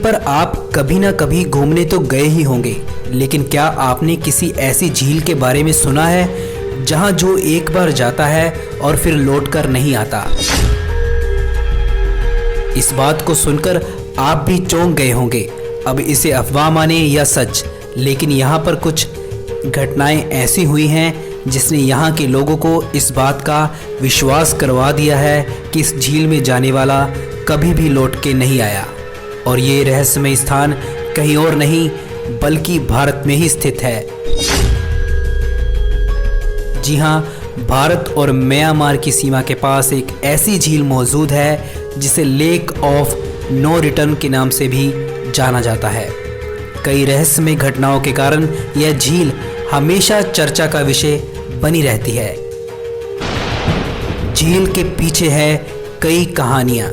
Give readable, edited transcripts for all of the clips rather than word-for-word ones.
पर आप कभी ना कभी घूमने तो गए ही होंगे, लेकिन क्या आपने किसी ऐसी झील के बारे में सुना है जहां जो एक बार जाता है और फिर लौटकर नहीं आता? इस बात को सुनकर आप भी चौंक गए होंगे। अब इसे अफवाह माने या सच, लेकिन यहाँ पर कुछ घटनाएं ऐसी हुई हैं जिसने यहाँ के लोगों को इस बात का विश्वास करवा दिया है कि इस झील में जाने वाला कभी भी लौट के नहीं आया। और ये रहस्यमय स्थान कहीं और नहीं बल्कि भारत में ही स्थित है। जी हाँ, भारत और म्यांमार की सीमा के पास एक ऐसी झील मौजूद है जिसे लेक ऑफ नो रिटर्न के नाम से भी जाना जाता है। कई रहस्यमय घटनाओं के कारण यह झील हमेशा चर्चा का विषय बनी रहती है। झील के पीछे है कई कहानियां।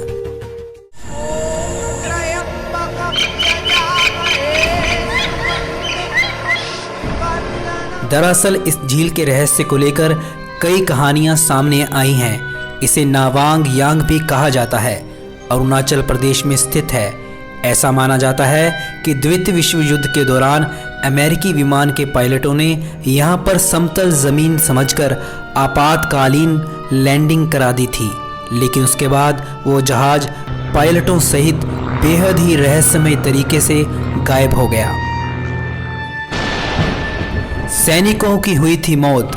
दरअसल इस झील के रहस्य को लेकर कई कहानियां सामने आई हैं। इसे नावांग यांग भी कहा जाता है, अरुणाचल प्रदेश में स्थित है। ऐसा माना जाता है कि द्वितीय विश्व युद्ध के दौरान अमेरिकी विमान के पायलटों ने यहां पर समतल जमीन समझकर आपातकालीन लैंडिंग करा दी थी, लेकिन उसके बाद वो जहाज पायलटों सहित बेहद ही रहस्यमय तरीके से गायब हो गया। सैनिकों की हुई थी मौत।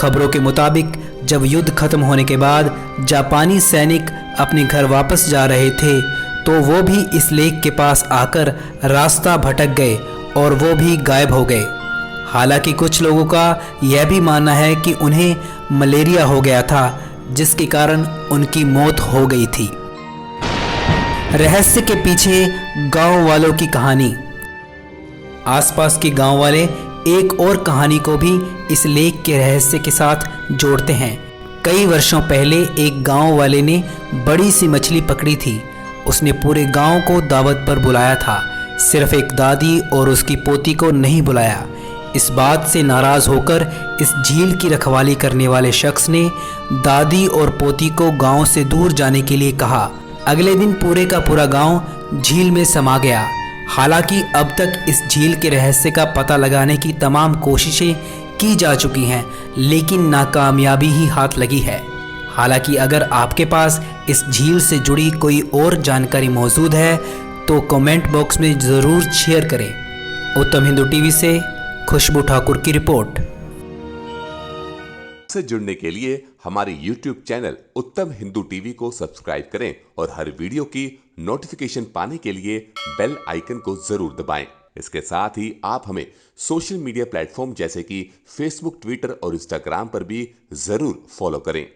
खबरों के मुताबिक जब युद्ध खत्म होने के बाद जापानी सैनिक अपने घर वापस जा रहे थे तो वो भी इस लेक के पास आकर रास्ता भटक गए और वो भी गायब हो गए। हालांकि कुछ लोगों का यह भी मानना है कि उन्हें मलेरिया हो गया था, जिसके कारण उनकी मौत हो गई थी। रहस्य के पीछे गांव वालों की कहानी। आसपास के गांव वाले एक और कहानी को भी इस लेक के रहस्य के साथ जोड़ते हैं। कई वर्षों पहले एक गांव वाले ने बड़ी सी मछली पकड़ी थी। उसने पूरे गांव को दावत पर बुलाया था, सिर्फ एक दादी और उसकी पोती को नहीं बुलाया। इस बात से नाराज होकर इस झील की रखवाली करने वाले शख्स ने दादी और पोती को गांव से दूर जाने के लिए कहा। अगले दिन पूरे का पूरा गांव झील में समा गया। हालांकि अब तक इस झील के रहस्य का पता लगाने की तमाम कोशिशें की जा चुकी हैं, लेकिन नाकामयाबी ही हाथ लगी है। हालांकि अगर आपके पास इस झील से जुड़ी कोई और जानकारी मौजूद है तो कमेंट बॉक्स में ज़रूर शेयर करें। उत्तम हिंदू टीवी से खुशबू ठाकुर की रिपोर्ट। से जुड़ने के लिए हमारे YouTube चैनल उत्तम हिंदू टीवी को सब्सक्राइब करें और हर वीडियो की नोटिफिकेशन पाने के लिए बेल आइकन को जरूर दबाएं। इसके साथ ही आप हमें सोशल मीडिया प्लेटफॉर्म जैसे कि फेसबुक, ट्विटर और इंस्टाग्राम पर भी जरूर फॉलो करें।